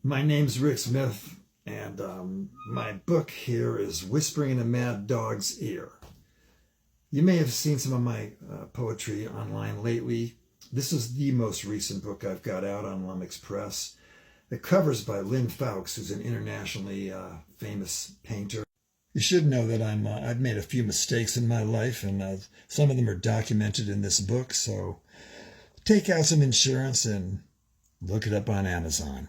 My name's Rick Smith, and my book here is Whispering in a Mad Dog's Ear. You may have seen some of my poetry online lately. This is the most recent book I've got out on Lummox Press. The cover's by Lynn Fowkes, who's an internationally famous painter. You should know that I've made a few mistakes in my life, and some of them are documented in this book, so take out some insurance and look it up on Amazon.